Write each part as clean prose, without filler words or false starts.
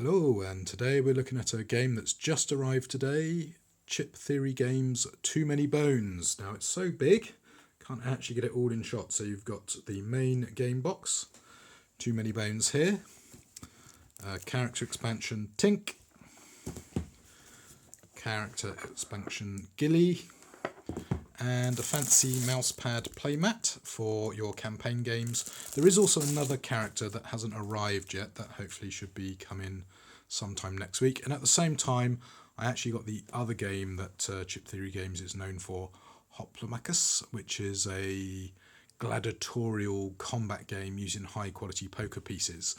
Hello, and today we're looking at a game that's just arrived today, Chip Theory Games Too Many Bones. Now it's so big, can't actually get it all in shot, so you've got the main game box, Too Many Bones here, character expansion Tink, character expansion Gilly, and a fancy mousepad playmat for your campaign games. There is also another character that hasn't arrived yet that hopefully should be coming sometime next week. And at the same time, I actually got the other game that Chip Theory Games is known for, Hoplomachus, which is a gladiatorial combat game using high quality poker pieces.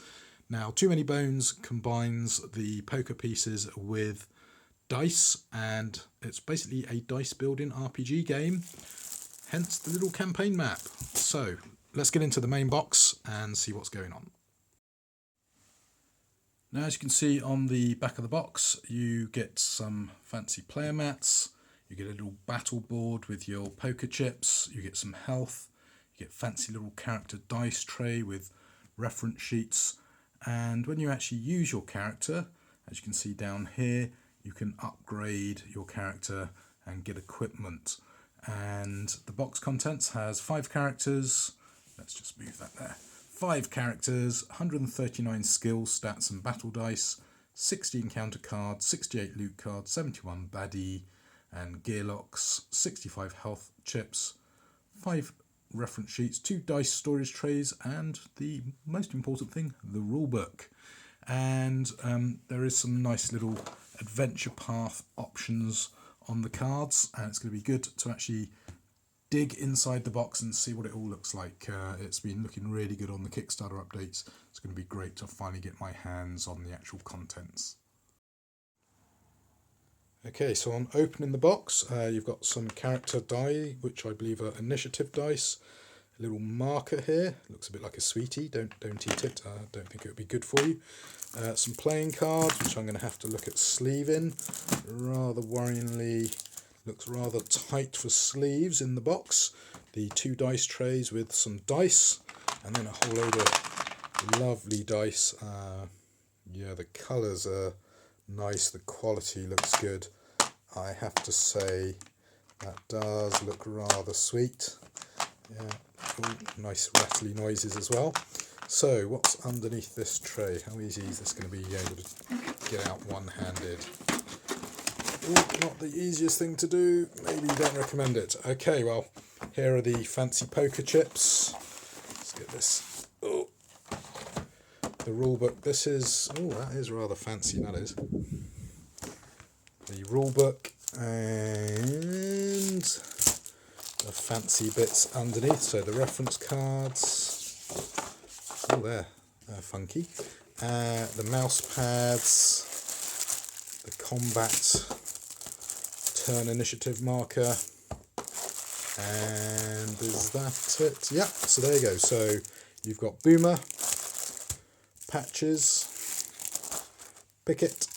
Now, Too Many Bones combines the poker pieces with dice, and it's basically a dice building RPG game, hence the little campaign map. So let's get into the main box and see what's going on. Now, as you can see on the back of the box, you get some fancy player mats, you get a little battle board with your poker chips, you get some health, you get fancy little character dice tray with reference sheets, and when you actually use your character, as you can see down here, you can upgrade your character and get equipment. And the box contents has 5 characters. Let's just move that there. 5 characters, 139 skills, stats and battle dice, 60 encounter cards, 68 loot cards, 71 baddie and Gearlocs, 65 health chips, 5 reference sheets, 2 dice storage trays, and the most important thing, the rulebook. And there is some nice little adventure path options on the cards, and it's going to be good to actually dig inside the box and see what it all looks like. It's been looking really good on the Kickstarter updates. It's going to be great to finally get my hands on the actual contents. Okay, so on opening the box, you've got some character die, which I believe are initiative dice. A little marker here, looks a bit like a sweetie, don't eat it, I don't think it would be good for you. Some playing cards, which I'm going to have to look at sleeving. Rather worryingly, looks rather tight for sleeves in the box. The 2 dice trays with some dice, and then a whole load of lovely dice. Yeah, the colours are nice, the quality looks good. I have to say that does look rather sweet. Yeah, oh, nice rattly noises as well. So what's underneath this tray? How easy is this going to be able to get out one-handed? Not the easiest thing to do. Maybe you don't recommend it. Okay, well, here are the fancy poker chips. Let's get this. Oh, the rulebook. This is, oh, that is rather fancy, that is. The rulebook and the fancy bits underneath, so the reference cards, oh they're funky, the mouse pads, the combat turn initiative marker, and is that it? Yeah, so there you go. So you've got Boomer, Patches, Picket,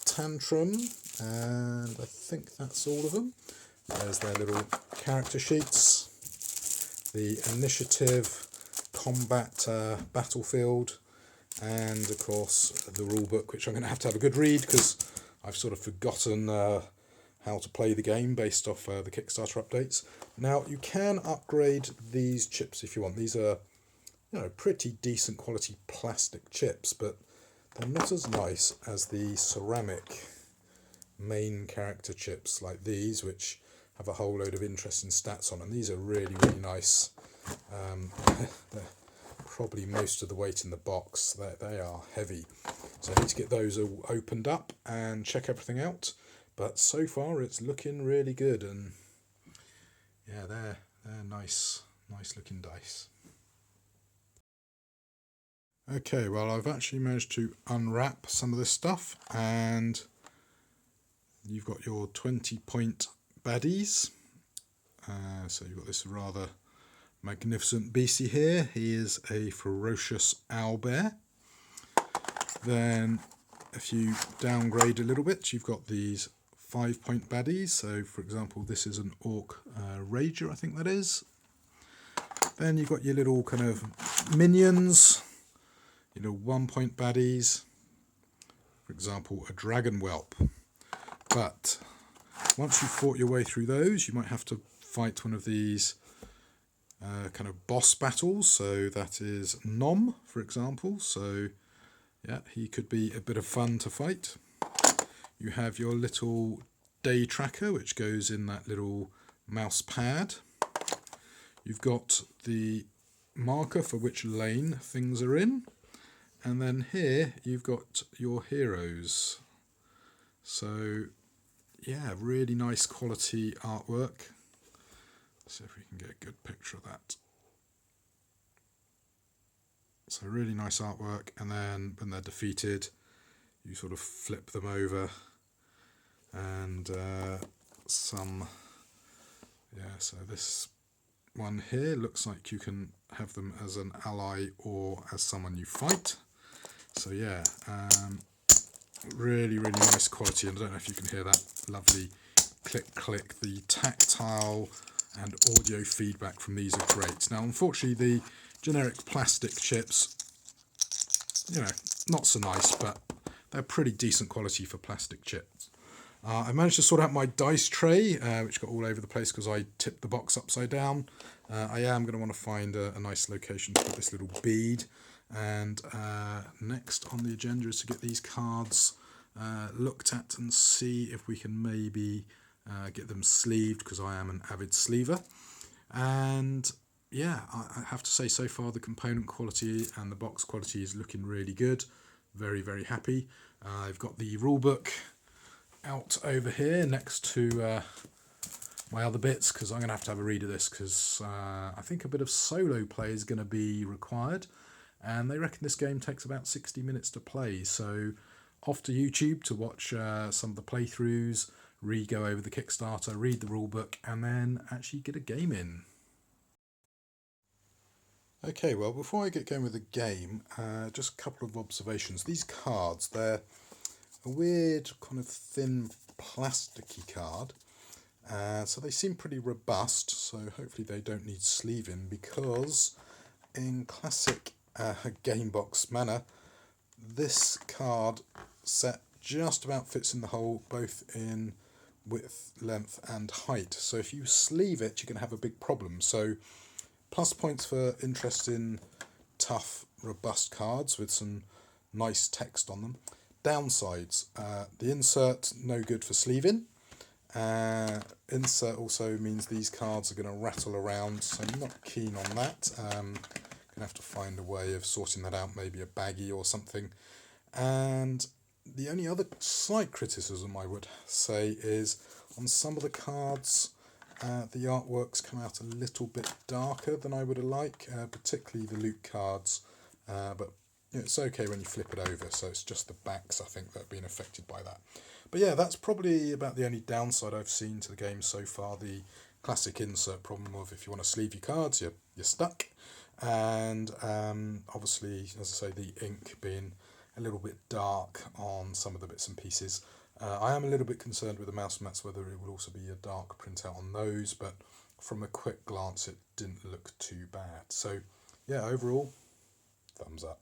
Tantrum, and I think that's all of them. There's their little character sheets, the initiative, combat, battlefield, and of course the rule book, which I'm going to have a good read because I've sort of forgotten how to play the game based off the Kickstarter updates. Now you can upgrade these chips if you want. These are, you know, pretty decent quality plastic chips, but they're not as nice as the ceramic main character chips like these, which have a whole load of interesting stats on, and these are really nice. They're probably most of the weight in the box. They are heavy, so I need to get those all opened up and check everything out, but so far it's looking really good, and yeah, they're nice looking dice. Okay, well, I've actually managed to unwrap some of this stuff, and you've got your 20-point baddies. So you've got this rather magnificent beastie here. He is a ferocious owlbear. Then if you downgrade a little bit, you've got these 5-point baddies. So for example, this is an orc rager, I think that is. Then you've got your little kind of minions. you know, 1-point baddies, for example, a dragon whelp. But once you've fought your way through those, you might have to fight one of these kind of boss battles. So that is Nom, for example. So yeah, he could be a bit of fun to fight. You have your little day tracker, which goes in that little mouse pad. You've got the marker for which lane things are in. And then here you've got your heroes. So yeah, really nice quality artwork. Let's see if we can get a good picture of that. So really nice artwork, and then when they're defeated, you sort of flip them over, and so this one here looks like you can have them as an ally or as someone you fight. So yeah, really nice quality, and I don't know if you can hear that lovely click, the tactile and audio feedback from these are great. Now unfortunately the generic plastic chips, you know, not so nice, but they're pretty decent quality for plastic chips. I managed to sort out my dice tray, which got all over the place because I tipped the box upside down. I am going to want to find a nice location to put this little bead. And next on the agenda is to get these cards looked at and see if we can maybe get them sleeved, because I am an avid sleever. And yeah, I have to say so far the component quality and the box quality is looking really good. Very happy. I've got the rulebook out over here next to my other bits, because I'm going to have a read of this, because I think a bit of solo play is going to be required, and they reckon this game takes about 60 minutes to play. So off to YouTube to watch some of the playthroughs, go over the Kickstarter, read the rulebook, and then actually get a game in. Okay, well, before I get going with the game, just a couple of observations. These cards, they're a weird kind of thin plasticky card, so they seem pretty robust, so hopefully they don't need sleeving, because in classic Gamebox manner, this card set just about fits in the hole, both in width, length and height. So if you sleeve it, you're going to have a big problem. So plus points for interest in tough, robust cards with some nice text on them. Downsides, the insert, no good for sleeving. Insert also means these cards are going to rattle around, so I'm not keen on that. Going to have to find a way of sorting that out, maybe a baggie or something. And the only other slight criticism I would say is on some of the cards, the artworks come out a little bit darker than I would have liked, particularly the loot cards, but it's okay when you flip it over, so it's just the backs, I think, that have been affected by that. But yeah, that's probably about the only downside I've seen to the game so far, the classic insert problem of if you want to sleeve your cards, you're stuck. And obviously, as I say, the ink being a little bit dark on some of the bits and pieces. I am a little bit concerned with the mouse mats, whether it will also be a dark printout on those, but from a quick glance it didn't look too bad. So yeah, overall, thumbs up.